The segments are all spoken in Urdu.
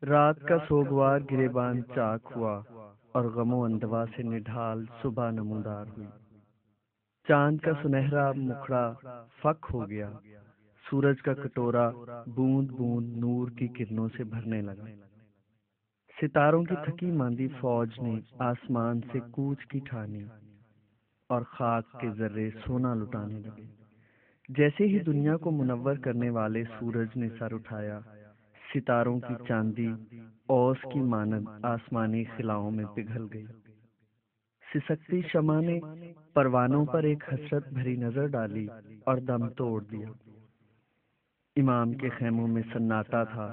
رات کا سوگوار گریبان چاک ہوا اور غم و اندوا سے نڈھال صبح نمودار ہوئی۔ چاند کا سنہرا مکھڑا فک ہو گیا، سورج کا کٹورا بوند بوند نور کی کرنوں سے بھرنے لگا۔ ستاروں کی تھکی ماندی فوج نے آسمان سے کوچ کی ٹھانی اور خاک کے ذرے سونا لٹانے لگے۔ جیسے ہی دنیا کو منور کرنے والے سورج نے سر اٹھایا، ستاروں کی چاندی اوس کی مانند آسمانی خلاؤں میں پگھل گئی۔ سسکتی شمع نے پروانوں پر ایک حسرت بھری نظر ڈالی اور دم توڑ دیا۔ امام کے خیموں میں سناٹا تھا،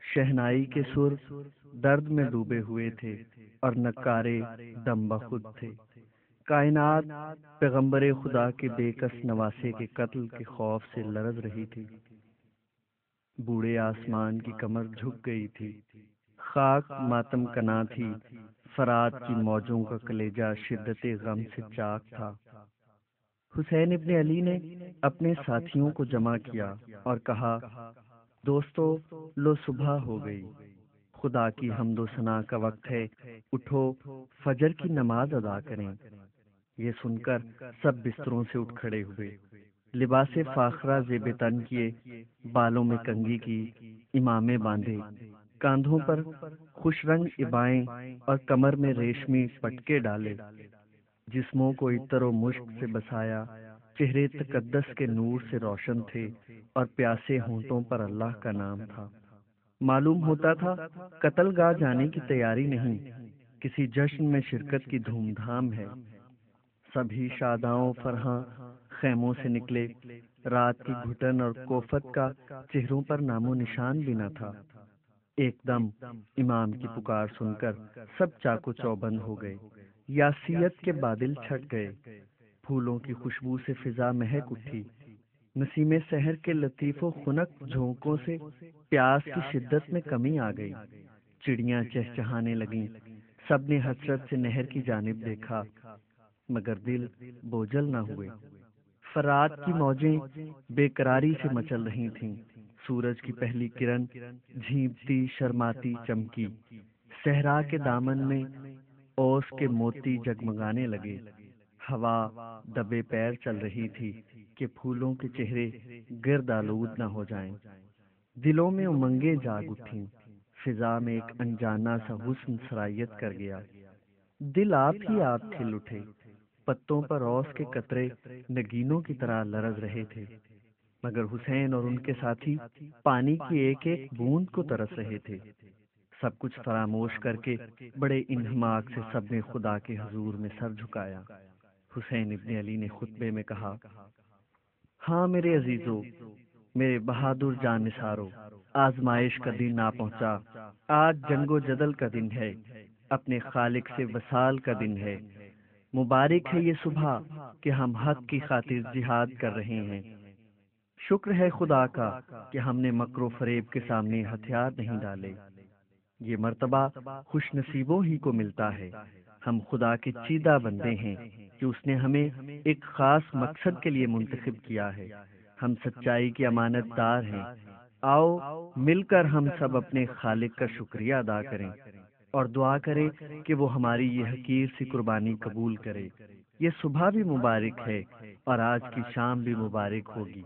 شہنائی کے سر درد میں ڈوبے ہوئے تھے اور نکارے دم بخود تھے۔ کائنات پیغمبر خدا کے بے کس نواسے کے قتل کے خوف سے لرز رہی تھی۔ بوڑھے آسمان کی کمر جھک گئی تھی، خاک ماتم کنا تھی، فرات کی موجوں کا کلیجہ شدت غم سے چاک تھا۔ حسین ابن علی نے اپنے ساتھیوں کو جمع کیا اور کہا، دوستو، لو صبح ہو گئی، خدا کی حمد و ثنا کا وقت ہے، اٹھو فجر کی نماز ادا کریں۔ یہ سن کر سب بستروں سے اٹھ کھڑے ہوئے، لباس فاخرہ زیب تن کیے، بالوں میں کنگھی کی، امامے باندھے، کاندھوں پر خوش رنگ عبائیں اور کمر میں ریشمی پٹکے ڈالے، جسموں کو عطر و مشک سے بسایا، چہرے تقدس کے نور سے روشن تھے اور پیاسے ہونٹوں پر اللہ کا نام تھا۔ معلوم ہوتا تھا قتل گاہ جانے کی تیاری نہیں، کسی جشن میں شرکت کی دھوم دھام ہے۔ سبھی شاداں و فرحاں خیموں سے نکلے، رات کی گھٹن اور کوفت کا چہروں پر نام و نشان بھی نہ تھا۔ ایک دم امام کی پکار سن کر سب چاقو چوبند ہو گئے، یاسیت کے بادل چھٹ گئے، پھولوں کی خوشبو سے فضا مہک اٹھی، نسیم سحر کے لطیف و خنک جھونکوں سے پیاس کی شدت میں کمی آ گئی۔ چڑیاں چہچہانے لگیں، سب نے حسرت سے نہر کی جانب دیکھا، مگر دل بوجھل نہ ہوئے۔ فرات کی موجیں بے قراری سے مچل رہی تھیں، سورج کی پہلی کرن جھیپتی شرماتی چمکی، صحرا کے دامن میں اوس کے موتی جگمگانے لگے۔ ہوا دبے پیر چل رہی تھی کہ پھولوں کے چہرے گرد آلود نہ ہو جائیں۔ دلوں میں امنگیں جاگ اٹھیں، فضا میں ایک انجانا سا حسن سرایت کر گیا۔ دل آپ ہی آپ کھل اٹھے، پتوں پر اوس کے قطرے نگینوں کی طرح لرز رہے تھے، مگر حسین اور ان کے ساتھی پانی کی ایک ایک بوند کو ترس رہے تھے۔ سب کچھ فراموش کر کے بڑے انہماک سے سب نے خدا کے حضور میں سر جھکایا۔ حسین ابن علی نے خطبے میں کہا، ہاں میرے عزیزو، میرے بہادر جان نثارو، آزمائش کا دن آ پہنچا، آج جنگ و جدل کا دن ہے، اپنے خالق سے وصال کا دن ہے۔ مبارک ہے یہ صبح کہ ہم حق کی خاطر جہاد کر رہے ہیں۔ شکر ہے خدا کا کہ ہم نے مکر و فریب کے سامنے ہتھیار نہیں ڈالے۔ یہ مرتبہ خوش نصیبوں ہی کو ملتا ہے۔ ہم خدا کے چیدہ بندے ہیں کہ اس نے ہمیں ایک خاص مقصد کے لیے منتخب کیا ہے۔ ہم سچائی کے امانت دار ہیں۔ آؤ مل کر ہم سب اپنے خالق کا شکریہ ادا کریں اور دعا کریں کہ وہ ہماری یہ حقیر سی قربانی قبول کرے۔ یہ صبح بھی مبارک ہے اور آج کی شام بھی مبارک ہوگی۔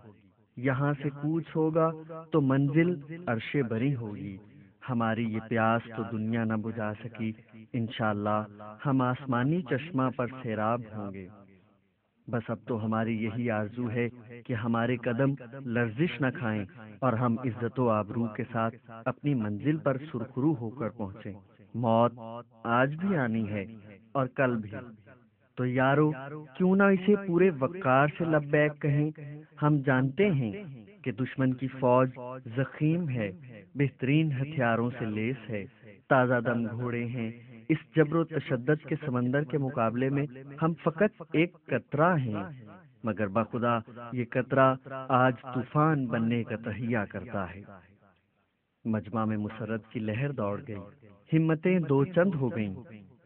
یہاں سے کوچ ہوگا تو منزل عرش بری ہوگی۔ ہماری یہ پیاس تو دنیا نہ بجھا سکی، انشاءاللہ ہم آسمانی چشمہ پر سیراب ہوں گے۔ بس اب تو ہماری یہی آرزو ہے کہ ہمارے قدم لرزش نہ کھائیں اور ہم عزت و آبرو کے ساتھ اپنی منزل پر سرخرو ہو کر پہنچیں۔ موت آج بھی آنی ہے اور کل بھی، تو یارو کیوں نہ اسے پورے وقار سے لبیک کہیں۔ ہم جانتے ہیں کہ دشمن کی فوج زخیم ہے، بہترین ہتھیاروں سے لیس ہے، تازہ دم گھوڑے ہیں۔ اس جبر و تشدد کے سمندر کے مقابلے میں ہم فقط ایک قطرہ ہیں، مگر بخدا یہ قطرہ آج طوفان بننے کا تہیہ کرتا ہے۔ مجمع میں مسرت کی لہر دوڑ گئی، ہمتیں دو چند ہو گئیں،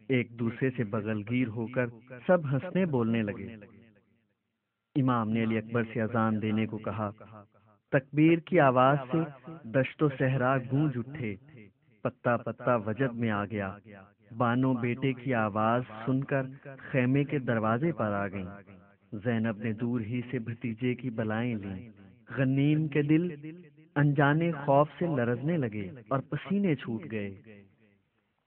ایک دوسرے سے بغل گیر ہو کر سب ہنسنے بولنے لگے۔ امام نے علی اکبر سے اذان دینے کو کہا۔ تکبیر کی آواز سے دشت و صحرا گونج اٹھے، پتا پتا وجد میں آ گیا۔ بانو بیٹے کی آواز سن کر خیمے کے دروازے پر آ گئیں۔ زینب نے دور ہی سے بھتیجے کی بلائیں لیں۔ غنیم کے دل انجانے خوف سے لرزنے لگے اور پسینے چھوٹ گئے۔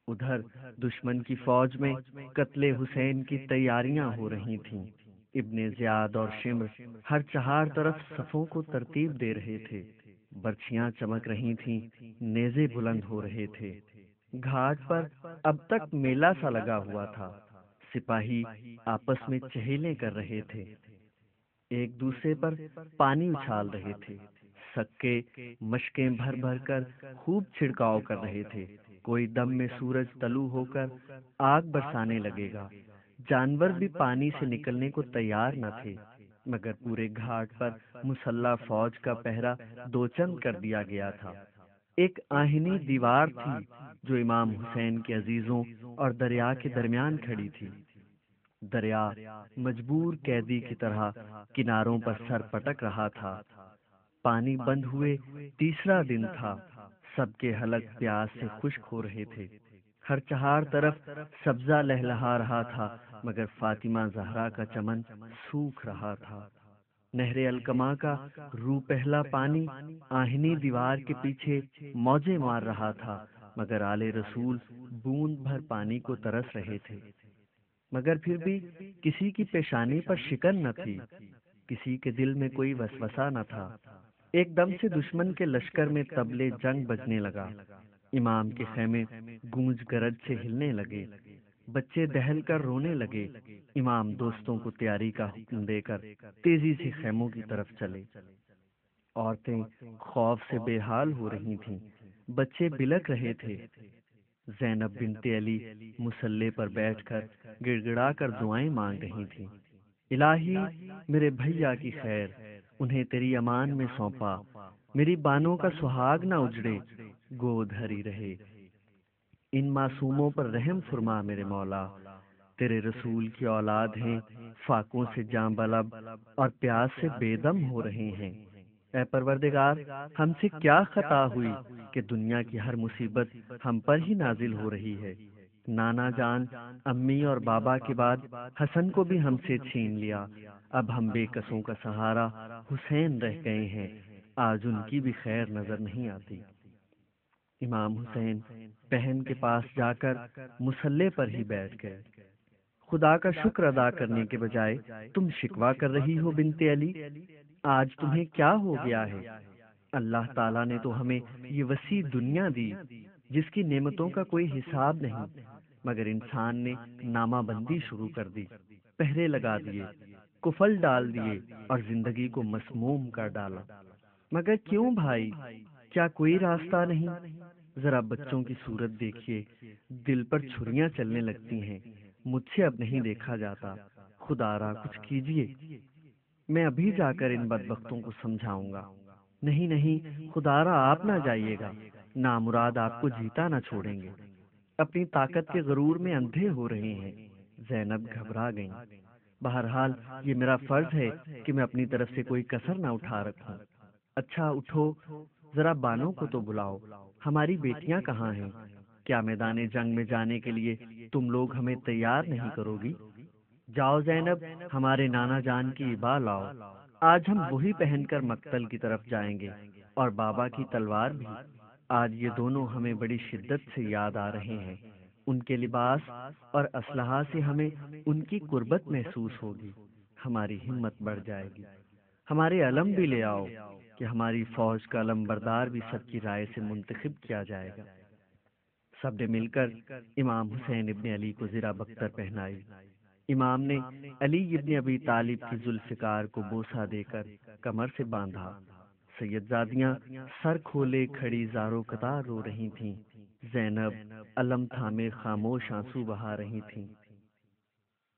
ادھر دشمن کی فوج میں قتل حسین کی تیاریاں ہو رہی تھیں۔ ابن زیاد اور شمر ہر چہار طرف صفوں کو ترتیب دے رہے تھے۔ برچھیاں چمک رہی تھیں، نیزے بلند ہو رہے تھے۔ گھاٹ پر اب تک میلہ سا لگا ہوا تھا۔ سپاہی آپس میں چہیلیں کر رہے تھے، ایک دوسرے پر پانی اچھال رہے تھے۔ سکے مشکیں بھر بھر کر خوب چھڑکاؤ کر رہے تھے۔ کوئی دم میں سورج طلوع ہو کر آگ برسانے لگے گا۔ جانور بھی پانی سے نکلنے کو تیار نہ تھے، مگر پورے گھاٹ پر مسلح فوج کا پہرا دو چند کر دیا گیا تھا۔ ایک آہنی دیوار تھی جو امام حسین کے عزیزوں اور دریا کے درمیان کھڑی تھی۔ دریا مجبور قیدی کی طرح کناروں پر سر پٹک رہا تھا۔ پانی بند ہوئے تیسرا دن تھا۔ سب کے حلق پیاس سے خشک ہو رہے تھے۔ ہر چہار طرف سبزہ لہلہا رہا تھا، مگر فاطمہ زہرا کا چمن سوکھ رہا تھا۔ نہر الکما کا رو پہلا پانی آہنی دیوار کے پیچھے موجیں مار رہا تھا، مگر آل رسول بوند بھر پانی کو ترس رہے تھے۔ مگر پھر بھی کسی کی پیشانی پر شکن نہ تھی، کسی کے دل میں کوئی وسوسہ نہ تھا۔ ایک دم سے دشمن کے لشکر میں طبلِ جنگ بجنے لگا۔ امام کے خیمے گونج گرج سے ہلنے لگے۔ بچے دہل کر رونے لگے۔ امام دوستوں کو تیاری کا حکم دے کر تیزی سے خیموں کی طرف چلے۔ عورتیں خوف سے بے حال ہو رہی تھیں، بچے بلک رہے تھے۔ زینب بنت علی مصلے پر بیٹھ کر گڑ گڑا کر دعائیں مانگ رہی تھیں۔ الہی میرے بھیا کی خیر، انہیں تیری امان میں سونپا۔ میری بانوں کا سہاگ نہ اجڑے، گود ہری رہے۔ ان معصوموں پر رحم فرما میرے مولا، تیرے رسول کی اولاد ہیں، فاقوں سے جاں بلب اور پیاس سے بے دم ہو رہے ہیں۔ اے پروردگار، ہم سے کیا خطا ہوئی کہ دنیا کی ہر مصیبت ہم پر ہی نازل ہو رہی ہے۔ نانا جان، امی اور بابا کے بعد حسن کو بھی ہم سے چھین لیا۔ اب ہم بے کسوں کا سہارا حسین رہ گئے ہیں، آج ان کی بھی خیر نظر نہیں آتی۔ امام حسین بہن کے پاس جا کر مصلے پر ہی بیٹھ گئے۔ خدا کا شکر ادا کرنے کے بجائے تم شکوہ کر رہی ہو بنت علی، آج تمہیں کیا ہو گیا ہے؟ اللہ تعالیٰ نے تو ہمیں یہ وسیع دنیا دی جس کی نعمتوں کا کوئی حساب نہیں، مگر انسان نے نامہ بندی شروع کر دی، پہرے لگا دیے، کفل ڈال دیے اور زندگی کو مسموم کر ڈالا۔ مگر کیوں بھائی، کیا کوئی راستہ نہیں؟ ذرا بچوں کی صورت دیکھیے، دل پر چھریاں چلنے لگتی ہیں۔ مجھ سے اب نہیں دیکھا جاتا، خدا را کچھ کیجیے۔ میں ابھی جا کر ان بدبختوں کو سمجھاؤں گا۔ نہیں نہیں، خدا را آپ نہ جائیے گا، نامراد آپ کو جیتا نہ چھوڑیں گے۔ اپنی طاقت کے غرور میں اندھے ہو رہے ہیں۔ زینب گھبرا گئیں۔ بہرحال یہ میرا فرض ہے کہ میں اپنی طرف سے کوئی کسر نہ اٹھا رکھوں۔ اچھا اٹھو، ذرا بانوں کو تو بلاؤ، ہماری بیٹیاں کہاں ہیں؟ کیا میدان جنگ میں جانے کے لیے تم لوگ ہمیں تیار نہیں کرو گی؟ جاؤ زینب، ہمارے نانا جان کی عبا لاؤ، آج ہم وہی پہن کر مقتل کی طرف جائیں گے، اور بابا کی تلوار بھی۔ آج یہ دونوں ہمیں بڑی شدت سے یاد آ رہے ہیں۔ ان کے لباس اور اسلحہ سے ہمیں ان کی قربت محسوس ہوگی، ہماری ہمت بڑھ جائے گی۔ ہمارے علم بھی لے آؤ کہ ہماری فوج کا علم بردار بھی سب کی رائے سے منتخب کیا جائے گا۔ سب نے مل کر امام حسین ابن علی کو زرہ بختر پہنائی۔ امام نے علی ابن ابی طالب کی ذوالفقار کو بوسہ دے کر کمر سے باندھا۔ سیدزادیاں سر کھولے کھڑی زاروں قطار رو رہی تھیں۔ زینب علم تھامے خاموش آنسو بہا رہی تھیں۔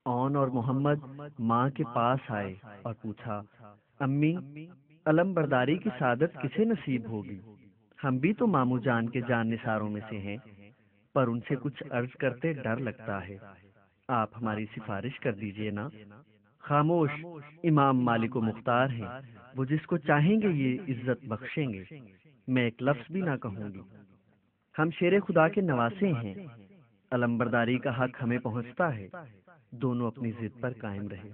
اون اور محمد ماں کے پاس آئے اور پوچھا، امی، علم برداری کی سعادت کسے نصیب ہوگی؟ ہم بھی تو ماموں جان کے جان نثاروں میں سے ہیں، پر ان سے کچھ عرض کرتے ڈر لگتا ہے۔ آپ ہماری سفارش کر دیجئے نا۔ خاموش، امام مالک و مختار ہیں، وہ جس کو چاہیں گے یہ عزت بخشیں گے، میں ایک لفظ بھی نہ کہوں گی۔ ہم شیر خدا کے نواسے ہیں، علمبرداری کا حق ہمیں پہنچتا ہے۔ دونوں اپنی ضد پر قائم رہے۔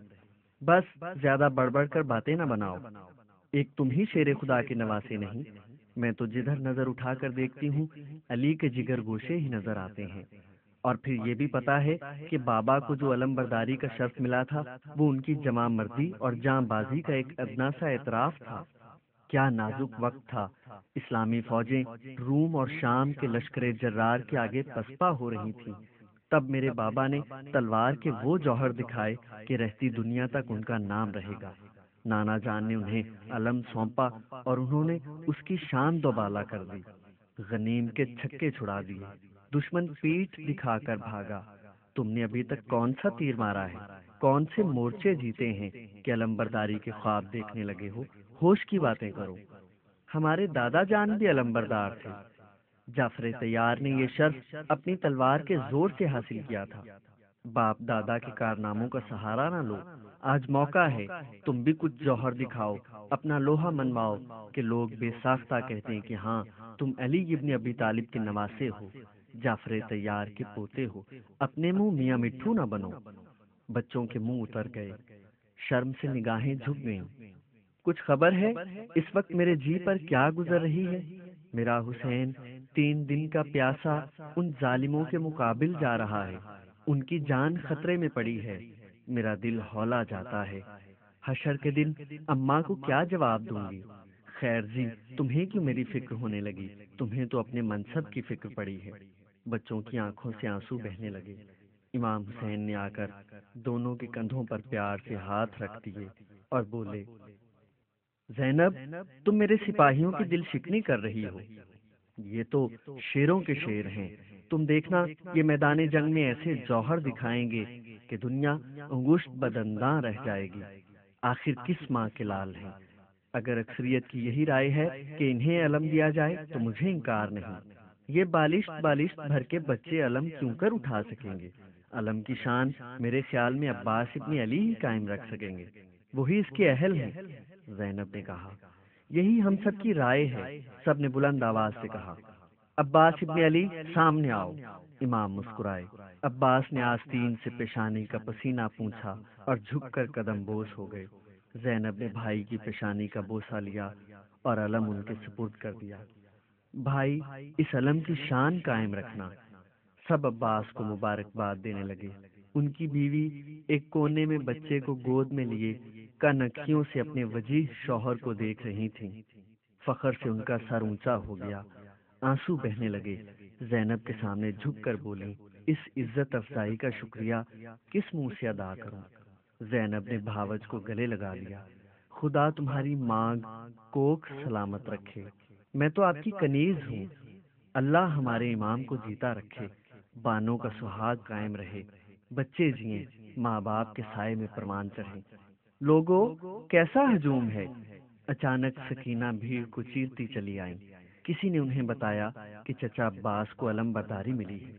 بس زیادہ بڑھ بڑھ کر باتیں نہ بناؤ، ایک تم ہی شیر خدا کے نواسے نہیں، میں تو جدھر نظر اٹھا کر دیکھتی ہوں علی کے جگر گوشے ہی نظر آتے ہیں۔ اور پھر یہ بھی پتا ہے کہ بابا کو جو علم برداری کا شرف ملا تھا وہ ان کی جمع مردی اور جاں بازی کا ایک ادنا سا اعتراف تھا۔ کیا نازک وقت تھا، اسلامی فوجیں روم اور شام کے لشکر جرار کے آگے پسپا ہو رہی تھیں۔ تب میرے بابا نے تلوار کے وہ جوہر دکھائے کہ رہتی دنیا تک ان کا نام رہے گا۔ نانا جان نے انہیں علم سونپا اور انہوں نے اس کی شان دوبالا کر دی، غنیم کے چھکے چھڑا دیے، دشمن پیٹھ دکھا کر بھاگا۔ تم نے ابھی تک کون سا تیر مارا ہے، کون سے مورچے جیتے ہیں کہ علم برداری کے خواب دیکھنے لگے ہو؟ ہوش کی باتیں کرو۔ ہمارے دادا جان بھی علم بردار تھے، جعفر طیار نے یہ شرف اپنی تلوار کے زور سے حاصل کیا تھا۔ باپ دادا کے کارناموں کا سہارا نہ لو، آج موقع ہے، تم بھی کچھ جوہر دکھاؤ، اپنا لوہا منواؤ کہ لوگ بے ساختہ کہتے ہیں کہ ہاں تم علی ابن ابی طالب کے نواسے ہو، جعفر طیار کے پوتے ہو۔ اپنے منہ میاں مٹھو نہ بنو۔ بچوں کے منہ اتر گئے، شرم سے نگاہیں جھک گئیں۔ کچھ خبر ہے اس وقت میرے جی پر کیا گزر رہی ہے؟ میرا حسین 3 دن کا پیاسا ان ظالموں کے مقابل جا رہا ہے، ان کی جان خطرے میں پڑی ہے، میرا دل ہولا جاتا ہے۔ حشر کے دن اماں کو کیا جواب دوں گی؟ خیر جی، تمہیں کیوں میری فکر ہونے لگی؟ تمہیں تو اپنے منصب کی فکر پڑی ہے۔ بچوں کی آنکھوں سے آنسو بہنے لگے۔ امام حسین نے آ کر دونوں کے کندھوں پر پیار سے ہاتھ رکھ دیے اور بولے، زینب، تم میرے سپاہیوں کی دل شکنی کر رہی ہو، یہ تو شیروں کے شیر ہیں۔ تم دیکھنا یہ میدان جنگ میں ایسے جوہر دکھائیں گے کہ دنیا انگشت بدنداں رہ جائے گی۔ آخر کس ماں کے لال ہیں؟ اگر اکثریت کی یہی رائے ہے کہ انہیں علم دیا جائے تو مجھے انکار نہیں۔ یہ بالشت بالشت بھر کے بچے علم کیوں کر اٹھا سکیں گے؟ علم کی شان میرے خیال میں عباس ابن علی ہی قائم رکھ سکیں گے، وہی اس کے اہل ہیں۔ زینب نے کہا، یہی ہم سب کی رائے ہے۔ سب نے بلند آواز سے کہا، عباس ابن علی سامنے آؤ۔ امام مسکرائے۔ عباس نے آستین سے پیشانی کا پسینہ پونچھا اور جھک کر قدم بوس ہو گئے۔ زینب نے بھائی کی پیشانی کا بوسہ لیا اور علم ان کے سپرد کر دیا۔ بھائی، اس علم کی شان قائم رکھنا۔ سب عباس کو مبارکباد دینے لگے۔ ان کی بیوی ایک کونے میں بچے کو گود میں لیے کن اکھیوں سے اپنے وجیح شوہر کو دیکھ رہی تھیں۔ فخر سے ان کا سر اونچا ہو گیا، آنسو بہنے لگے۔ زینب کے سامنے جھک کر بولی، اس عزت افزائی کا شکریہ کس منہ سے ادا کروں؟ زینب نے بھاوج کو گلے لگا لیا۔ خدا تمہاری مانگ کوکھ سلامت رکھے، میں تو آپ کی کنیز ہوں۔ اللہ ہمارے امام کو جیتا رکھے، بانوں کا سہاگ قائم رہے، بچے جئیں، ماں باپ کے سائے میں پروان چڑھیں۔ لوگوں، کیسا ہجوم ہے؟ اچانک سکینہ بھیڑ کو چیرتی چلی آئیں۔ کسی نے انہیں بتایا کہ چچا عباس کو علم برداری ملی ہے۔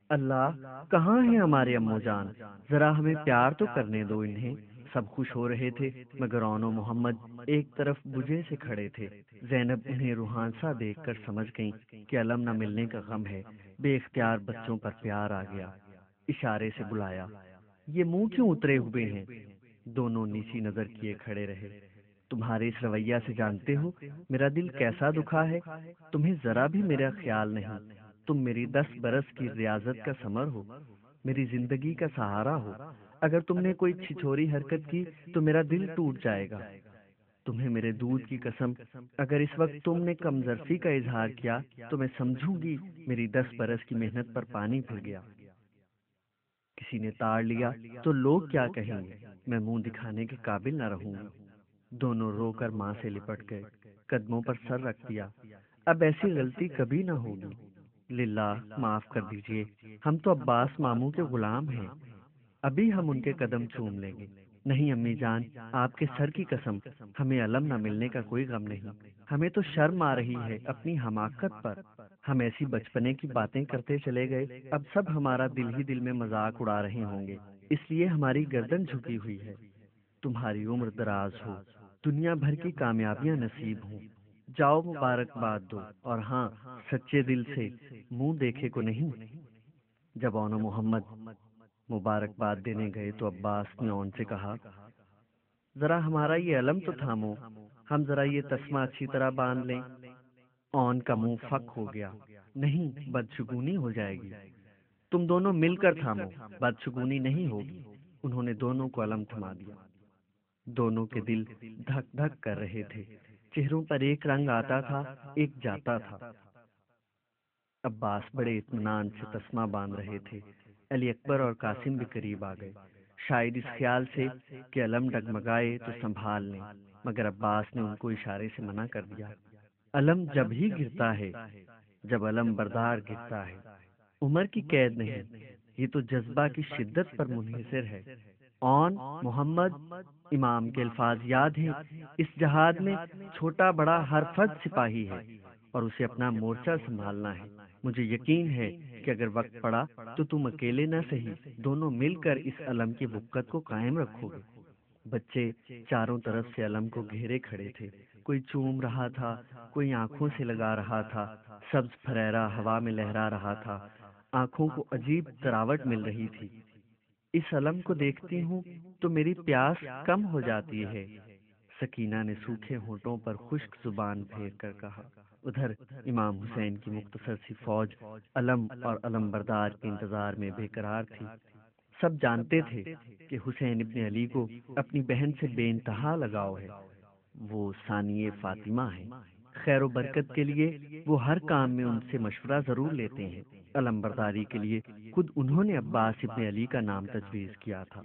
اللہ، کہاں ہیں ہمارے امو جان؟ ذرا ہمیں پیار تو کرنے دو انہیں۔ سب خوش ہو رہے تھے مگر اونو محمد ایک طرف بجے سے کھڑے تھے۔ زینب انہیں روحانسا دیکھ کر سمجھ گئیں کہ علم نہ ملنے کا غم ہے۔ بے اختیار بچوں پر پیار آ گیا، اشارے سے بلایا، یہ منہ کیوں اترے ہوئے ہیں؟ دونوں نیچی نظر کیے کھڑے رہے۔ تمہارے اس رویہ سے جانتے ہو میرا دل کیسا دکھا ہے؟ تمہیں ذرا بھی میرا خیال نہیں۔ تم میری 10 برس کی ریاضت کا ثمر ہو، میری زندگی کا سہارا ہو۔ اگر تم نے کوئی چھچوری حرکت کی تو میرا دل ٹوٹ جائے گا۔ تمہیں میرے دودھ کی قسم، اگر اس وقت تم نے کمزرفی کا اظہار کیا تو میں سمجھوں گی میری 10 برس کی محنت پر پانی پھر گیا۔ کسی نے تاڑ لیا تو لوگ کیا کہیں گے؟ میں منہ دکھانے کے قابل نہ رہوں گی۔ دونوں رو کر ماں سے لپٹ گئے، قدموں پر سر رکھ دیا۔ اب ایسی غلطی کبھی نہ ہوگی، للہ معاف کر دیجئے، ہم تو عباس ماموں کے غلام ہیں، ابھی ہم ان کے قدم چوم لیں گے۔ نہیں امی جان، آپ کے سر کی قسم، ہمیں علم نہ ملنے کا کوئی غم نہیں، ہمیں تو شرم آ رہی ہے اپنی حماقت پر۔ ہم ایسی بچپنے کی باتیں کرتے چلے گئے، اب سب ہمارا دل ہی دل میں مذاق اڑا رہے ہوں گے، اس لیے ہماری گردن جھکی ہوئی ہے۔ تمہاری عمر دراز ہو، دنیا بھر کی کامیابیاں نصیب ہوں، جاؤ مبارکباد دو، اور ہاں، سچے دل سے، منہ دیکھے کو نہیں۔ جب اون و محمد مبارکباد دینے گئے تو عباس نے اون سے کہا، ذرا ہمارا یہ علم تو تھامو، ہم ذرا یہ تسمہ اچھی طرح باندھ لیں۔ اون کا منہ فک ہو گیا، نہیں، بدشگونی ہو جائے گی، تم دونوں مل کر تھامو، بدشگونی نہیں ہوگی۔ انہوں نے دونوں کو علم تھما دیا۔ دونوں کے دل دھک دھک کر رہے تھے، چہروں پر ایک رنگ آتا تھا، ایک جاتا تھا۔ عباس بڑے اطمینان سے تسمہ باندھ رہے تھے۔ علی اکبر اور قاسم بھی قریب آ گئے، شاید اس خیال سے کہ علم ڈگمگائے تو سنبھال لیں، مگر عباس نے ان کو اشارے سے منع کر دیا۔ علم جب ہی گرتا ہے جب علم بردار گرتا ہے، عمر کی قید نہیں، یہ تو جذبہ کی شدت پر منحصر ہے۔ اون محمد امام کے الفاظ یاد ہیں، اس جہاد میں چھوٹا بڑا ہر فرد سپاہی ہے اور اسے اپنا مورچہ سنبھالنا ہے۔ مجھے یقین ہے کہ اگر وقت پڑا تو تم اکیلے نہ صحیح، دونوں مل کر اس علم کی وقت کو قائم رکھو گے۔ بچے چاروں طرف سے علم کو گھیرے کھڑے تھے، کوئی چوم رہا تھا، کوئی آنکھوں سے لگا رہا تھا، سبز پھریرا ہوا میں لہرا رہا تھا، آنکھوں کو عجیب تراوٹ مل رہی تھی۔ اس علم کو دیکھتی ہوں تو میری پیاس کم ہو جاتی ہے، سکینہ نے سوکھے ہونٹوں پر خشک زبان پھیر کر کہا۔ ادھر امام حسین کی مختصر سی فوج علم اور علم بردار کے انتظار میں بے قرار تھی۔ سب جانتے تھے کہ حسین ابن علی کو اپنی بہن سے بے انتہا لگاؤ ہے، وہ ثانیہ فاطمہ ہے، خیر و برکت کے لیے وہ ہر کام میں ان سے مشورہ ضرور لیتے ہیں۔ علم برداری کے لیے خود انہوں نے عباس ابن علی کا نام تجویز کیا تھا۔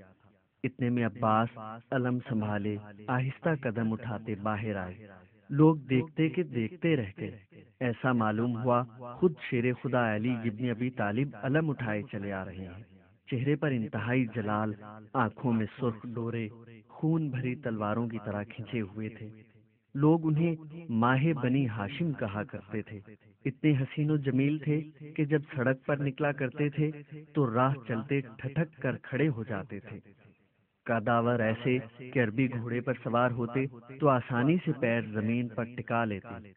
اتنے میں عباس علم سنبھالے آہستہ قدم اٹھاتے باہر آئے۔ لوگ دیکھتے کہ دیکھتے رہ گئے، ایسا معلوم ہوا خود شیر خدا علی ابن ابی طالب علم اٹھائے چلے آ رہے ہیں، چہرے پر انتہائی جلال، آنکھوں میں سرخ ڈورے خون بھری تلواروں کی طرح کھنچے ہوئے تھے۔ لوگ انہیں ماہ بنی ہاشم کہا کرتے تھے۔ اتنے حسین و جمیل تھے کہ جب سڑک پر نکلا کرتے تھے تو راہ چلتے ٹھٹک کر کھڑے ہو جاتے تھے۔ کاداور ایسے کہ عربی گھوڑے پر سوار ہوتے تو آسانی سے پیر زمین پر ٹکا لیتے۔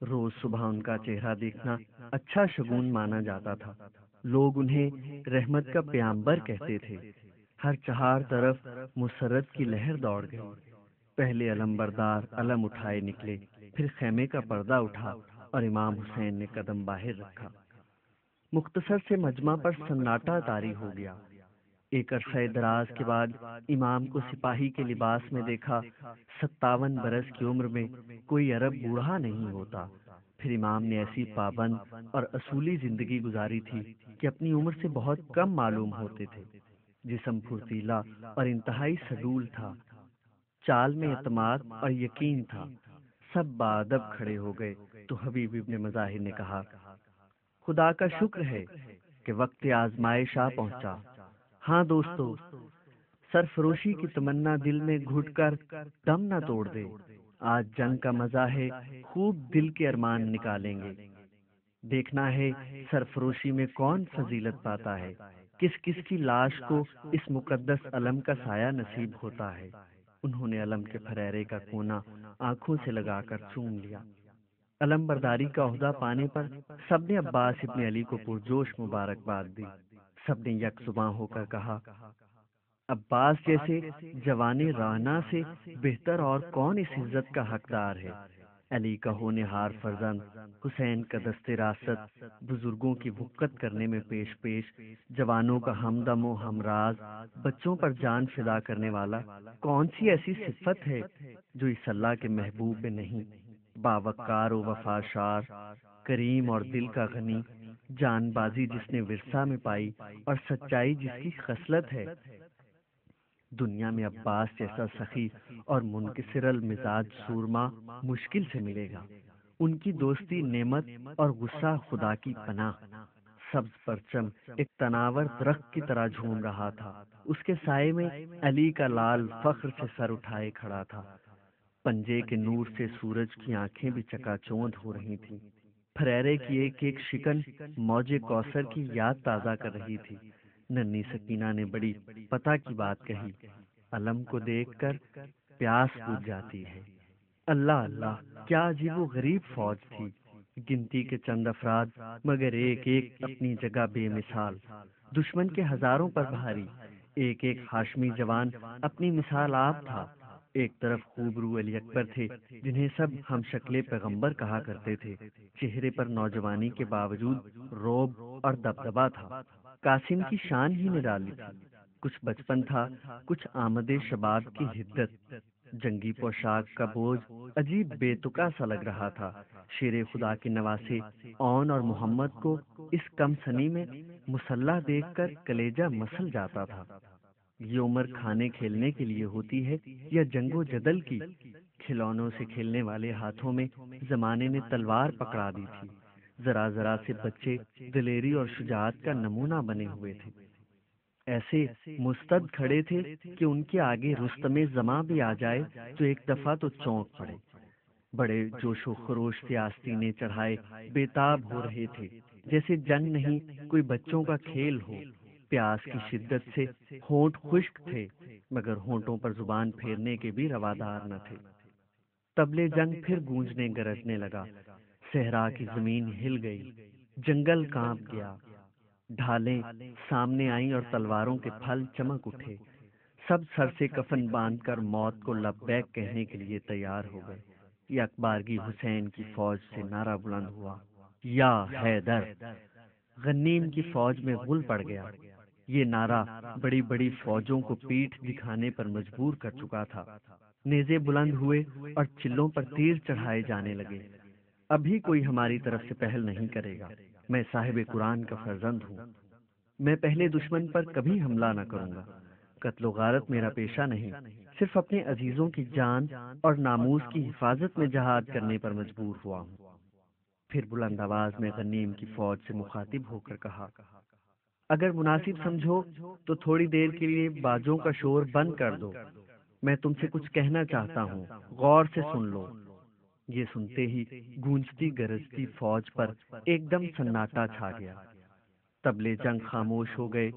روز صبح ان کا چہرہ دیکھنا اچھا شگون مانا جاتا تھا۔ لوگ انہیں رحمت کا پیامبر کہتے تھے۔ ہر چہار طرف مسرت کی لہر دوڑ گئی۔ پہلے علم بردار علم اٹھائے نکلے، پھر خیمے کا پردہ اٹھا اور امام حسین نے قدم باہر رکھا۔ مختصر سے مجمع پر سناٹا طاری ہو گیا۔ ایک عرصہ دراز کے بعد امام کو سپاہی کے لباس میں دیکھا۔ 57 برس کی عمر میں کوئی عرب بوڑھا نہیں ہوتا۔ پھر امام نے ایسی پابند اور اصولی زندگی گزاری تھی کہ اپنی عمر سے بہت کم معلوم ہوتے تھے۔ جسم پھرتیلا اور انتہائی سڈول تھا، چال میں اعتماد اور یقین تھا۔ سب بادب کھڑے ہو گئے تو حبیب ابن مظاہر نے کہا، خدا کا شکر ہے کہ وقت آزمائش آ پہنچا۔ ہاں دوستو، سرفروشی کی تمنا دل میں گھٹ کر دم نہ توڑ دے۔ آج جنگ کا مزہ ہے، خوب دل کے ارمان نکالیں گے۔ دیکھنا ہے سرفروشی میں کون فضیلت پاتا ہے، کس کس کی لاش کو اس مقدس علم کا سایہ نصیب ہوتا ہے۔ انہوں نے علم کے پھریرے کا کونا آنکھوں سے لگا کر چوم لیا۔ علم برداری کا عہدہ پانے پر سب نے عباس ابن علی کو پرجوش مبارکباد دی۔ سب نے یک زباں ہو کر کہا، عباس جیسے جوان رانا سے بہتر اور کون اس عزت کا حقدار ہے۔ علی کا ہونہار فرزند، حسین کا دست راست، بزرگوں کی وقت کرنے میں پیش پیش، جوانوں کا ہمدم و ہمراز، بچوں پر جان فدا کرنے والا، کون سی ایسی صفت ہے جو اس اللہ کے محبوب میں نہیں؟ باوقار و وفاشار، کریم اور دل کا غنی، جان بازی جس نے ورثہ میں پائی اور سچائی جس کی خصلت ہے۔ دنیا میں عباس جیسا سخی اور منکسر المزاج سورما مشکل سے ملے گا۔ ان کی دوستی نعمت اور غصہ خدا کی پناہ۔ سبز پرچم ایک تناور درخت کی طرح جھوم رہا تھا، اس کے سائے میں علی کا لال فخر سے سر اٹھائے کھڑا تھا۔ پنجے کے نور سے سورج کی آنکھیں بھی چکا چوندھ ہو رہی تھیں۔ پھریرے کی ایک ایک شکن موج کوثر کی یاد تازہ کر رہی تھی۔ ننھی سکینہ نے بڑی پتہ کی بات کہی، علم کو دیکھ کر پیاس بجھ جاتی ہے، اللہ اللہ، کیا عجیب و غریب فوج تھی، گنتی کے چند افراد مگر ایک ایک اپنی جگہ بے مثال، دشمن کے ہزاروں پر بھاری، ایک ایک ہاشمی جوان اپنی مثال آپ تھا۔ ایک طرف خوبرو علی اکبر تھے جنہیں سب ہم شکل پیغمبر کہا کرتے تھے، چہرے پر نوجوانی کے باوجود روب اور دبدبا تھا۔ قاسم کی شان ہی نرالی تھی، کچھ بچپن تھا، کچھ آمد شباب کی حدت، جنگی پوشاک کا بوجھ عجیب بے تکا سا لگ رہا تھا۔ شیر خدا کے نواسے اون اور محمد کو اس کم سنی میں مسلح دیکھ کر کلیجہ مسل جاتا تھا۔ یہ عمر کھانے کھیلنے کے لیے ہوتی ہے یا جنگ و جدل کی؟ کھلونوں سے کھیلنے والے ہاتھوں میں زمانے نے تلوار پکڑا دی تھی۔ ذرا ذرا سے بچے دلیری اور شجاعت کا نمونہ بنے ہوئے تھے، ایسے مستد کھڑے تھے کہ ان کے آگے رستم زماں بھی آ جائے تو ایک دفعہ تو چونک پڑے۔ بڑے جوش و خروش سے آستینے چڑھائے بےتاب ہو رہے تھے، جیسے جنگ نہیں کوئی بچوں کا کھیل ہو۔ پیاس کی شدت سے ہونٹ خشک تھے، مگر ہونٹوں پر زبان پھیرنے کے بھی روادار نہ تھے۔ طبلے جنگ پھر گونجنے گرجنے لگا، صحرا کی زمین ہل گئی، جنگل کانپ گیا، ڈھالیں سامنے آئیں اور تلواروں کے پھل چمک اٹھے۔ سب سر سے کفن باندھ کر موت کو لبیک کہنے کے لیے تیار ہو گئے۔ یہ اکبارگی حسین کی فوج سے نعرہ بلند ہوا، یا حیدر! غنیم کی فوج میں غل پڑ گیا۔ یہ نعرہ بڑی بڑی فوجوں کو پیٹھ دکھانے پر مجبور کر چکا تھا۔ نیزے بلند ہوئے اور چلوں پر تیر چڑھائے جانے لگے۔ ابھی کوئی ہماری طرف سے پہل نہیں کرے گا، میں صاحب قرآن کا فرزند ہوں، میں پہلے دشمن پر کبھی حملہ نہ کروں گا۔ قتل و غارت میرا پیشہ نہیں، صرف اپنے عزیزوں کی جان اور ناموس کی حفاظت میں جہاد کرنے پر مجبور ہوا ہوں۔ پھر بلند آواز میں غنیم کی فوج سے مخاطب ہو کر کہا، اگر مناسب سمجھو تو تھوڑی دیر کے لیے بازوں کا شور بند کر دو، میں تم سے کچھ کہنا چاہتا ہوں، غور سے سن لو۔ یہ سنتے ہی گونجتی گرجتی فوج پر ایک دم سناٹا چھا گیا، طبلے جنگ خاموش ہو گئے،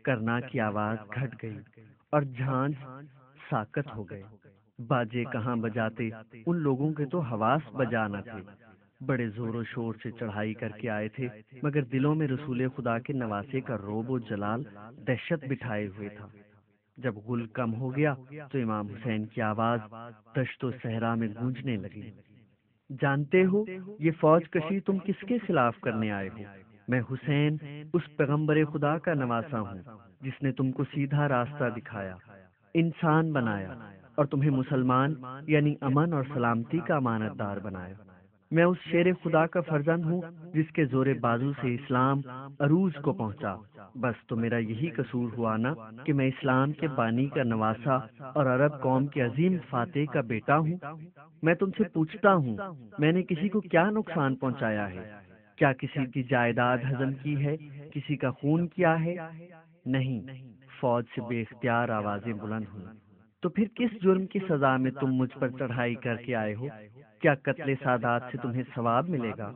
کرنا کی آواز گھٹ گئی اور جھانج ساکت ہو گئے۔ باجے کہاں بجاتے، ان لوگوں کے تو حواس بجا نہ تھے، بڑے زور و شور سے چڑھائی کر کے آئے تھے، مگر دلوں میں رسول خدا کے نواسے کا روب و جلال دہشت بٹھائے ہوئے تھا۔ جب غل کم ہو گیا تو امام حسین کی آواز دشت و صحرا میں گونجنے لگی، جانتے ہو یہ فوج کشی تم کس کے خلاف کرنے آئے ہو؟ میں حسین اس پیغمبر خدا کا نواسا ہوں جس نے تم کو سیدھا راستہ دکھایا، انسان بنایا اور تمہیں مسلمان یعنی امن اور سلامتی کا امانت دار بنایا۔ میں اس شیر خدا کا فرزند ہوں جس کے زور بازو سے اسلام عروج کو پہنچا۔ بس تو میرا یہی قصور ہوا نا کہ میں اسلام کے بانی کا نواسا اور عرب قوم کے عظیم فاتح کا بیٹا ہوں۔ میں تم سے پوچھتا ہوں، میں نے کسی کو کیا نقصان پہنچایا ہے؟ کیا کسی کی جائیداد ہضم کی ہے؟ کسی کا خون کیا ہے؟ نہیں۔ فوج سے بے اختیار آوازیں بلند ہوئیں، تو پھر کس جرم کی سزا میں تم مجھ پر چڑھائی کر کے آئے ہو؟ کیا قتل سادات سے تمہیں ثواب ملے گا؟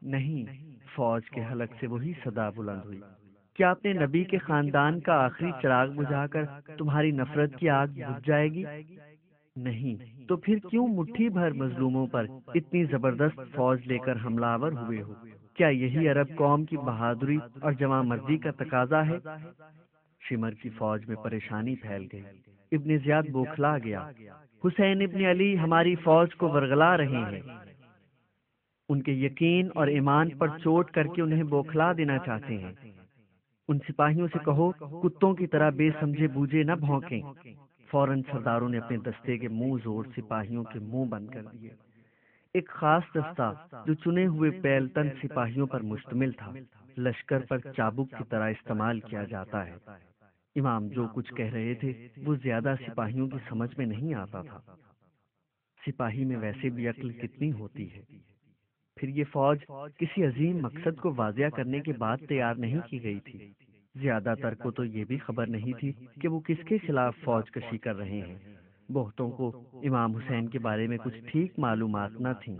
نہیں۔ فوج کے حلق سے وہی صدا بلند ہوئی، کیا اپنے نبی کے خاندان کا آخری چراغ بجھا کر تمہاری نفرت کی آگ بجھ جائے گی؟ نہیں۔ تو پھر کیوں مٹھی بھر مظلوموں پر اتنی زبردست فوج لے کر حملہ آور ہوئے ہو؟ کیا یہی عرب قوم کی بہادری اور جواں مردی کا تقاضا ہے؟ شمر کی فوج میں پریشانی پھیل گئی، ابن زیاد بوکھلا گیا، حسین ابن علی ہماری فوج کو ورغلا رہے ہیں، ان کے یقین اور ایمان پر چوٹ کر کے انہیں بوکھلا دینا چاہتے ہیں۔ ان سپاہیوں سے کہو کتوں کی طرح بے سمجھے بوجھے نہ بھونکیں۔ فوراً سرداروں نے اپنے دستے کے منہ زور سپاہیوں کے منہ بند کر دیے۔ ایک خاص دستہ جو چنے ہوئے پیلتن سپاہیوں پر مشتمل تھا، لشکر پر چابک کی طرح استعمال کیا جاتا ہے۔ امام جو کچھ کہہ رہے تھے وہ زیادہ سپاہیوں کی سمجھ میں نہیں آتا تھا، سپاہی میں ویسے بھی عقل کتنی ہوتی ہے۔ پھر یہ فوج کسی عظیم مقصد کو واضح کرنے کے بعد تیار نہیں کی گئی تھی۔ زیادہ تر کو تو یہ بھی خبر نہیں تھی کہ وہ کس کے خلاف فوج کشی کر رہے ہیں۔ بہتوں کو امام حسین کے بارے میں کچھ ٹھیک معلومات نہ تھیں۔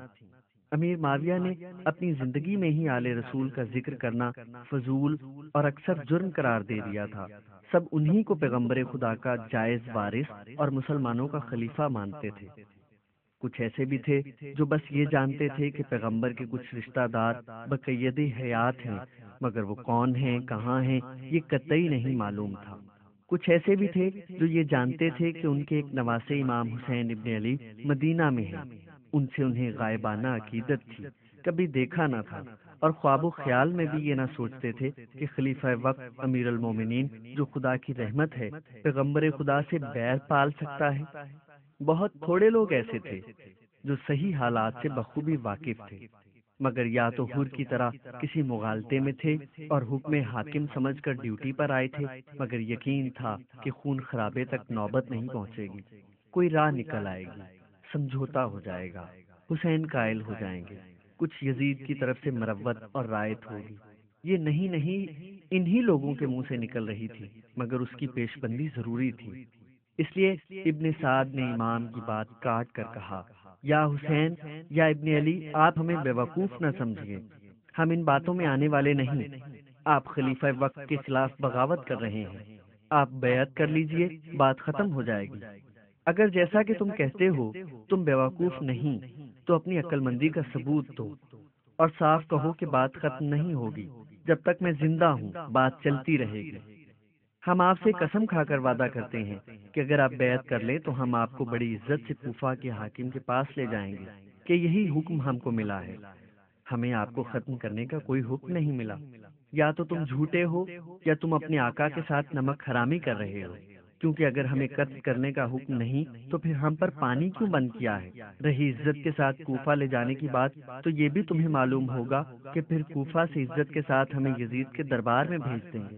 امیر معاویہ نے اپنی زندگی میں ہی آل رسول کا ذکر کرنا فضول اور اکثر جرم قرار دے دیا تھا۔ سب انہی کو پیغمبر خدا کا جائز وارث اور مسلمانوں کا خلیفہ مانتے تھے۔ کچھ ایسے بھی تھے جو بس یہ جانتے تھے کہ پیغمبر کے کچھ رشتہ دار بقید حیات ہیں، مگر وہ کون ہیں، کہاں ہیں، یہ قطعی نہیں معلوم تھا۔ کچھ ایسے بھی تھے جو یہ جانتے تھے کہ ان کے ایک نواسے امام حسین ابن علی مدینہ میں ہیں، ان سے انہیں غائبانہ عقیدت تھی، کبھی دیکھا نہ تھا، اور خواب و خیال میں بھی یہ نہ سوچتے تھے کہ خلیفہ وقت امیر المومنین جو خدا کی رحمت ہے، پیغمبر خدا سے بیر پال سکتا ہے۔ بہت تھوڑے لوگ ایسے تھے جو صحیح حالات سے بخوبی واقف تھے، مگر یا تو حر کی طرح کسی مغالطے میں تھے اور حکم حاکم سمجھ کر ڈیوٹی پر آئے تھے، مگر یقین تھا کہ خون خرابے تک نوبت نہیں پہنچے گی، کوئی راہ نکل آئے گی، سمجھوتا ہو جائے گا، حسین قائل ہو جائیں گے، کچھ یزید کی طرف سے مروت اور رعایت ہوگی۔ یہ نہیں انہی لوگوں کے منہ سے نکل رہی تھی، مگر اس کی پیش بندی ضروری تھی۔ اس لیے ابن سعد نے امام کی بات کاٹ کر کہا، یا حسین یا ابن علی، آپ ہمیں بیوقوف نہ سمجھیے، ہم ان باتوں میں آنے والے نہیں۔ آپ خلیفہ وقت کے خلاف بغاوت کر رہے ہیں، آپ بیعت کر لیجئے، بات ختم ہو جائے گی۔ اگر جیسا کہ تم کہتے ہو تم بیوقوف نہیں، تو اپنی عقل مندی کا ثبوت دو اور صاف کہو کہ بات ختم نہیں ہوگی، جب تک میں زندہ ہوں بات چلتی رہے گی۔ ہم آپ سے قسم کھا کر وعدہ کرتے ہیں کہ اگر آپ بیعت کر لیں تو ہم آپ کو بڑی عزت سے کوفہ کے حاکم کے پاس لے جائیں گے کہ یہی حکم ہم کو ملا ہے، ہمیں آپ کو ختم کرنے کا کوئی حکم نہیں ملا۔ یا تو تم جھوٹے ہو یا تم اپنے آقا کے ساتھ نمک حرامی کر رہے ہو، کیونکہ اگر ہمیں قتل کرنے کا حکم نہیں تو پھر ہم پر پانی کیوں بند کیا ہے؟ رہی عزت کے ساتھ کوفہ لے جانے کی بات، تو یہ بھی تمہیں معلوم ہوگا کہ پھر کوفہ سے عزت کے ساتھ ہمیں یزید کے دربار میں بھیج دیں گے۔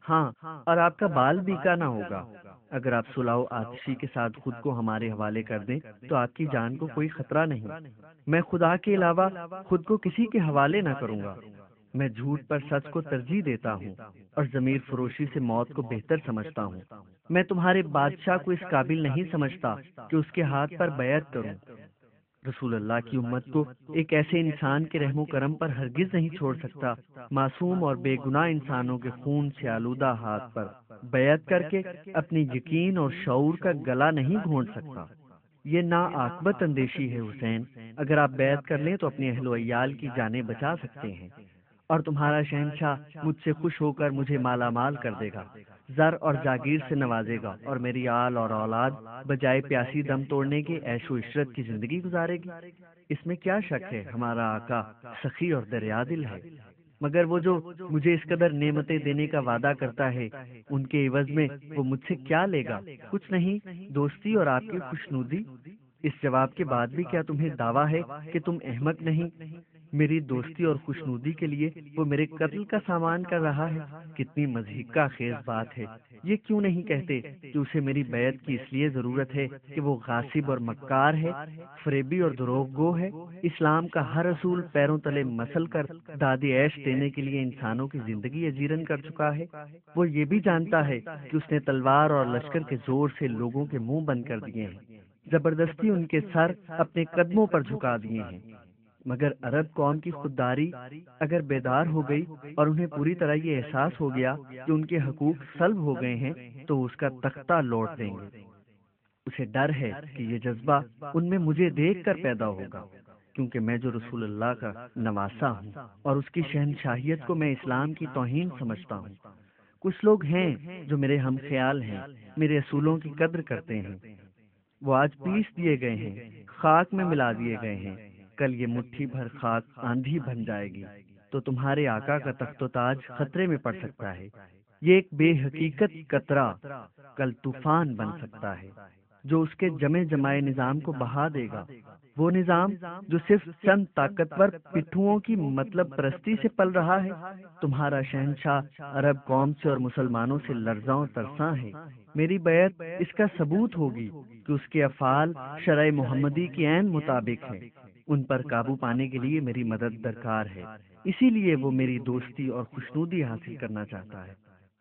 ہاں، اور آپ کا بال بیکا نہ ہوگا۔ اگر آپ صلح و آتشی کے ساتھ خود کو ہمارے حوالے کر دیں تو آپ کی جان کو کوئی خطرہ نہیں۔ میں خدا کے علاوہ خود کو کسی کے حوالے نہ کروں گا۔ میں جھوٹ پر سچ کو ترجیح دیتا ہوں اور ضمیر فروشی سے موت کو بہتر سمجھتا ہوں۔ میں تمہارے بادشاہ کو اس قابل نہیں سمجھتا کہ اس کے ہاتھ پر بیعت کروں۔ رسول اللہ کی امت کو ایک ایسے انسان کے رحم و کرم پر ہرگز نہیں چھوڑ سکتا، معصوم اور بے گناہ انسانوں کے خون سے آلودہ ہاتھ پر بیعت کر کے اپنی یقین اور شعور کا گلا نہیں گھونٹ سکتا۔ یہ ناعاقبت اندیشی ہے حسین، اگر آپ بیعت کر لیں تو اپنے اہل و عیال کی جانیں بچا سکتے ہیں، اور تمہارا شہنشاہ مجھ سے خوش ہو کر مجھے مالا مال کر دے گا، زر اور جاگیر سے نوازے گا، اور میری آل اور اولاد بجائے پیاسی دم توڑنے کے عیش و عشرت کی زندگی گزارے گی۔ اس میں کیا شک ہے، ہمارا آقا سخی اور دریا دل ہے۔ مگر وہ جو مجھے اس قدر نعمتیں دینے کا وعدہ کرتا ہے، ان کے عوض میں وہ مجھ سے کیا لے گا؟ کچھ نہیں، دوستی اور آپ کی خوشنودی۔ اس جواب کے بعد بھی کیا تمہیں دعویٰ ہے کہ تم احمق نہیں؟ میری دوستی اور خوشنودی کے لیے وہ میرے قتل کا سامان کر رہا ہے، کتنی مضحکہ خیز بات ہے۔ یہ کیوں نہیں کہتے کہ اسے میری بیعت کی اس لیے ضرورت ہے کہ وہ غاصب اور مکار ہے، فریبی اور دروغ گو ہے، اسلام کا ہر اصول پیروں تلے مسل کر دادی عیش دینے کے لیے انسانوں کی زندگی اجیرن کر چکا ہے۔ وہ یہ بھی جانتا ہے کہ اس نے تلوار اور لشکر کے زور سے لوگوں کے منہ بند کر دیے ہیں، زبردستی ان کے سر اپنے قدموں پر جھکا دیے ہیں۔ مگر عرب قوم کی خودداری اگر بیدار ہو گئی اور انہیں پوری طرح یہ احساس ہو گیا کہ ان کے حقوق سلب ہو گئے ہیں تو اس کا تختہ لوٹ دیں گے۔ اسے ڈر ہے کہ یہ جذبہ ان میں مجھے دیکھ کر پیدا ہوگا، کیونکہ میں جو رسول اللہ کا نواسا ہوں اور اس کی شہنشاہیت کو میں اسلام کی توہین سمجھتا ہوں۔ کچھ لوگ ہیں جو میرے ہم خیال ہیں، میرے اصولوں کی قدر کرتے ہیں، وہ آج پیس دیے گئے ہیں، خاک میں ملا دیے گئے ہیں، کل یہ مٹھی بھر خاک آندھی بن جائے گی تو تمہارے آقا کا تخت و تاج خطرے میں پڑ سکتا ہے۔ یہ ایک بے حقیقت قطرہ کل طوفان بن سکتا ہے جو اس کے جمے جمائے نظام کو بہا دے گا، وہ نظام جو صرف چند طاقتور پٹھوؤں کی مطلب پرستی سے پل رہا ہے۔ تمہارا شہنشاہ عرب قوم سے اور مسلمانوں سے لرزاں و ترساں ہے۔ میری بیعت اس کا ثبوت ہوگی کہ اس کے افعال شرع محمدی کے عین مطابق ہیں، ان پر قابو پانے کے لیے میری مدد درکار ہے، اسی لیے وہ میری دوستی اور خوشنودی حاصل کرنا چاہتا ہے۔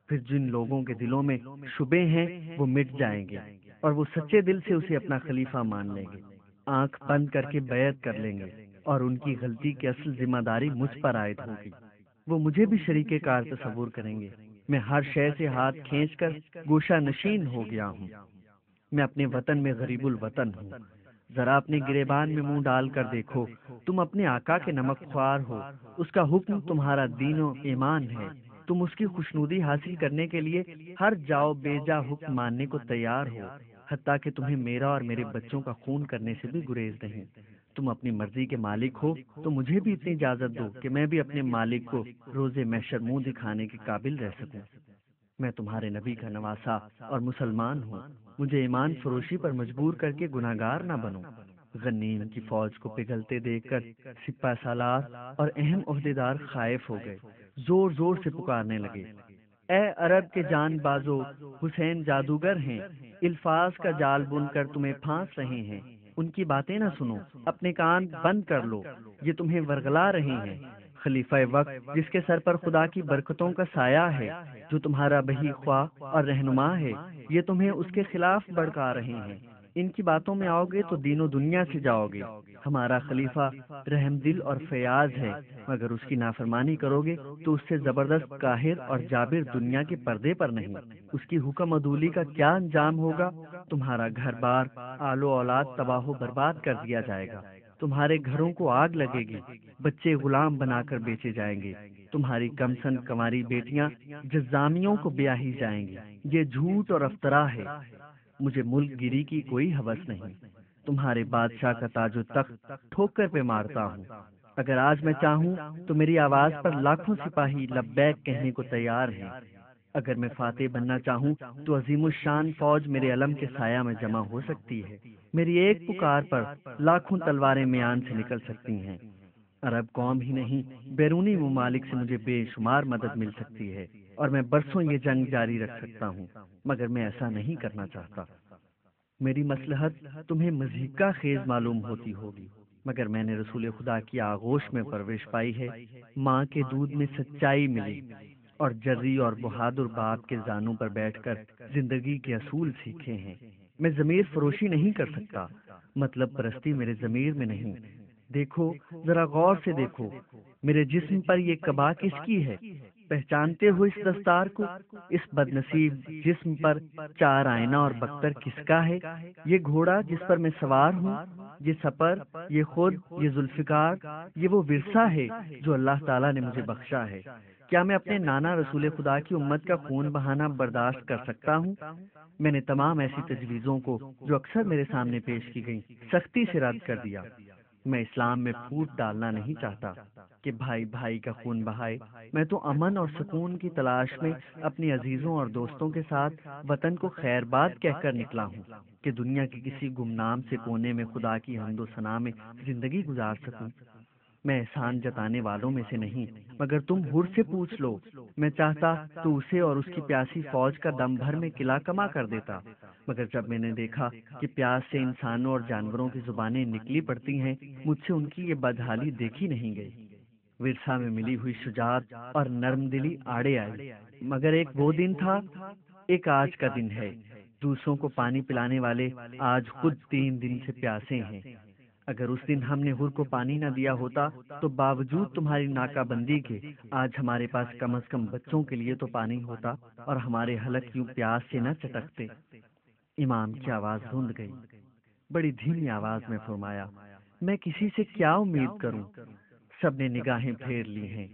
پھر جن لوگوں کے دلوں میں شبے ہیں وہ مٹ جائیں گے اور وہ سچے دل سے اسے اپنا خلیفہ مان لیں گے، آنکھ بند کر کے بیعت کر لیں گے، اور ان کی غلطی کی اصل ذمہ داری مجھ پر عائد ہوگی۔ وہ مجھے بھی شریک کار تصور کریں گے۔ میں ہر شے سے ہاتھ کھینچ کر گوشہ نشین ہو گیا ہوں، میں اپنے وطن میں غریب الوطن ہوں۔ ذرا اپنے گریبان میں منہ ڈال کر دیکھو، تم اپنے آقا کے نمک خوار ہو، اس کا حکم تمہارا دین و ایمان ہے، تم اس کی خوشنودی حاصل کرنے کے لیے ہر جاؤ بے جا حکم ماننے کو تیار ہو، حتیٰ کہ تمہیں میرا اور میرے بچوں کا خون کرنے سے بھی گریز نہیں۔ تم اپنی مرضی کے مالک ہو تو مجھے بھی اتنی اجازت دو کہ میں بھی اپنے مالک کو روز محشر منہ دکھانے کے قابل رہ سکوں۔ میں تمہارے نبی کا نواسا اور مسلمان ہوں، مجھے ایمان فروشی پر مجبور کر کے گناہگار نہ بنو۔ غنیم کی فوج کو پگھلتے دیکھ کر سپہ سالار اور اہم عہدیدار خائف ہو گئے، زور زور سے پکارنے لگے، اے عرب کے جان بازو، حسین جادوگر ہیں، الفاظ کا جال بن کر تمہیں پھانس رہے ہیں، ان کی باتیں نہ سنو، اپنے کان بند کر لو، یہ تمہیں ورغلا رہے ہیں۔ خلیفہ وقت جس کے سر پر خدا کی برکتوں کا سایہ ہے، جو تمہارا بہی خواہ اور رہنما ہے، یہ تمہیں اس کے خلاف بھڑکا رہے ہیں۔ ان کی باتوں میں آؤ گے تو دین و دنیا سے جاؤ گے۔ ہمارا خلیفہ رحم دل اور فیاض ہے، مگر اس کی نافرمانی کرو گے تو اس سے زبردست قاہر اور جابر دنیا کے پردے پر نہیں۔ اس کی حکم عدولی کا کیا انجام ہوگا؟ تمہارا گھر بار آل و اولاد تباہ و برباد کر دیا جائے گا، تمہارے گھروں کو آگ لگے گی، بچے غلام بنا کر بیچے جائیں گے، تمہاری کمسن کماری بیٹیاں جزامیوں کو بیاہی جائیں گی۔ یہ جھوٹ اور افطرا ہے، مجھے ملک گیری کی کوئی ہوس نہیں، تمہارے بادشاہ کا تاج و تخت ٹھوکر پہ مارتا ہوں۔ اگر آج میں چاہوں تو میری آواز پر لاکھوں سپاہی لبیک کہنے کو تیار ہیں۔ اگر میں فاتح بننا چاہوں تو عظیم الشان فوج میرے علم کے سایہ میں جمع ہو سکتی ہے، میری ایک پکار پر لاکھوں تلواریں میان سے نکل سکتی ہیں۔ عرب قوم ہی نہیں، بیرونی ممالک سے مجھے بے شمار مدد مل سکتی ہے، اور میں برسوں یہ جنگ جاری رکھ سکتا ہوں، مگر میں ایسا نہیں کرنا چاہتا۔ میری مصلحت تمہیں مضحکہ خیز معلوم ہوتی ہوگی، مگر میں نے رسول خدا کی آغوش میں پرورش پائی ہے، ماں کے دودھ میں سچائی ملی، اور جری اور بہادر باپ کے زانوں پر بیٹھ کر زندگی کے اصول سیکھے ہیں۔ میں ضمیر فروشی نہیں کر سکتا، مطلب پرستی میرے ضمیر میں نہیں۔ دیکھو، ذرا غور سے دیکھو، میرے جسم پر یہ قبا کس کی ہے؟ پہچانتے ہو اس دستار کو؟ اس بد نصیب جسم پر چار آئینہ اور بختر کس کا ہے؟ یہ گھوڑا جس پر میں سوار ہوں، یہ سپر، یہ خود، یہ ذوالفقار، یہ وہ ورثہ ہے جو اللہ تعالیٰ نے مجھے بخشا ہے۔ کیا میں اپنے نانا رسول خدا کی امت کا خون بہانا برداشت کر سکتا ہوں؟ میں نے تمام ایسی تجویزوں کو جو اکثر میرے سامنے پیش کی گئیں سختی سے رد کر دیا۔ میں اسلام میں پھوٹ ڈالنا نہیں چاہتا کہ بھائی بھائی کا خون بہائے۔ میں تو امن اور سکون کی تلاش میں اپنی عزیزوں اور دوستوں کے ساتھ وطن کو خیر باد کہہ کر نکلا ہوں کہ دنیا کے کسی گمنام سے کونے میں خدا کی حمد و ثنا میں زندگی گزار سکوں۔ میں احسان جتانے والوں میں سے نہیں، مگر تم حر سے پوچھ لو، میں چاہتا تو اسے اور اس کی پیاسی فوج کا دم بھر میں قلعہ کما کر دیتا، مگر جب میں نے دیکھا کہ پیاس سے انسانوں اور جانوروں کی زبانیں نکلی پڑتی ہیں، مجھ سے ان کی یہ بدحالی دیکھی نہیں گئی۔ ورثہ میں ملی ہوئی شجاعت اور نرم دلی آڑے آئی، مگر ایک وہ دن تھا، ایک آج کا دن ہے۔ دوسروں کو پانی پلانے والے آج خود 3 دن سے پیاسے ہیں۔ اگر اس دن ہم نے حر کو پانی نہ دیا ہوتا تو باوجود تمہاری ناکہ بندی کے آج ہمارے پاس کم از کم بچوں کے لیے تو پانی ہوتا، اور ہمارے حلق یوں پیاس سے نہ چٹکتے۔ امام کی آواز رند گئی، بڑی دھیمی آواز میں فرمایا، میں کسی سے کیا امید کروں؟ سب نے نگاہیں پھیر لی ہیں،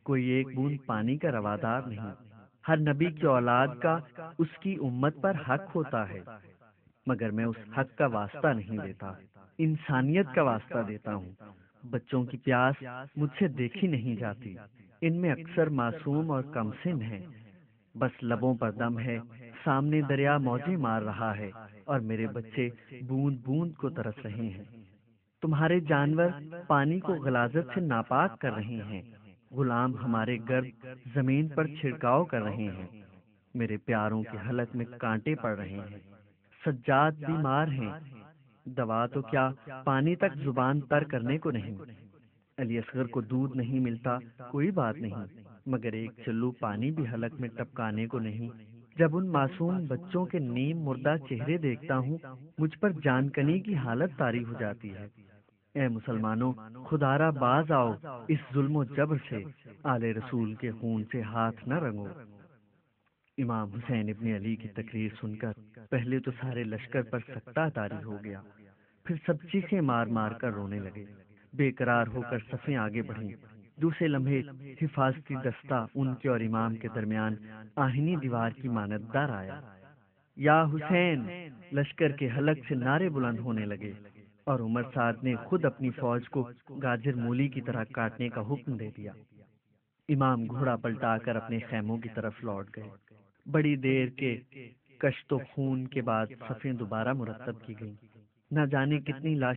کوئی ایک بوند پانی کا روادار نہیں۔ ہر نبی کی اولاد کا اس کی امت پر حق ہوتا ہے، مگر میں اس حق کا واسطہ نہیں دیتا، انسانیت کا واسطہ دیتا ہوں۔ بچوں کی پیاس مجھ سے دیکھی نہیں جاتی، ان میں اکثر معصوم اور کم سن ہیں، بس لبوں پر دم ہے، سامنے دریا موجیں مار رہا ہے، اور میرے بچے بوند بوند کو ترس رہے ہیں۔ تمہارے جانور پانی کو غلاظت سے ناپاک کر رہے ہیں، غلام ہمارے گرد زمین پر چھڑکاؤ کر رہے ہیں، میرے پیاروں کے حلق میں کانٹے پڑ رہے ہیں، سجاد بیمار ہیں، دوا تو کیا پانی تک زبان تر کرنے کو نہیں۔ علی اصغر کو دودھ نہیں ملتا، کوئی بات نہیں، مگر ایک چلو پانی بھی حلق میں ٹپکانے کو نہیں۔ جب ان معصوم بچوں کے نیم مردہ چہرے دیکھتا ہوں، مجھ پر جان کنی کی حالت طاری ہو جاتی ہے۔ اے مسلمانوں، خدارا باز آؤ اس ظلم و جبر سے، آل رسول کے خون سے ہاتھ نہ رنگو۔ امام حسین ابن علی کی تقریر سن کر پہلے تو سارے لشکر پر سکتہ طاری ہو گیا، پھر سب چیخیں مار مار کر رونے لگے۔ بے قرار ہو کر صفیں آگے بڑھیں۔ دوسرے لمحے حفاظتی دستہ ان کے اور امام کے درمیان آہنی دیوار کی مانند در آیا۔ یا حسین! لشکر کے حلق سے نعرے بلند ہونے لگے، اور عمر سعد نے خود اپنی فوج کو گاجر مولی کی طرح کاٹنے کا حکم دے دیا۔ امام گھوڑا پلٹا کر اپنے خیموں کی طرف لوٹ گئے۔ بڑی دیر کے کشت و خون کے بعد صفیں دوبارہ مرتب کی گئیں۔ نہ جانے کتنی لاش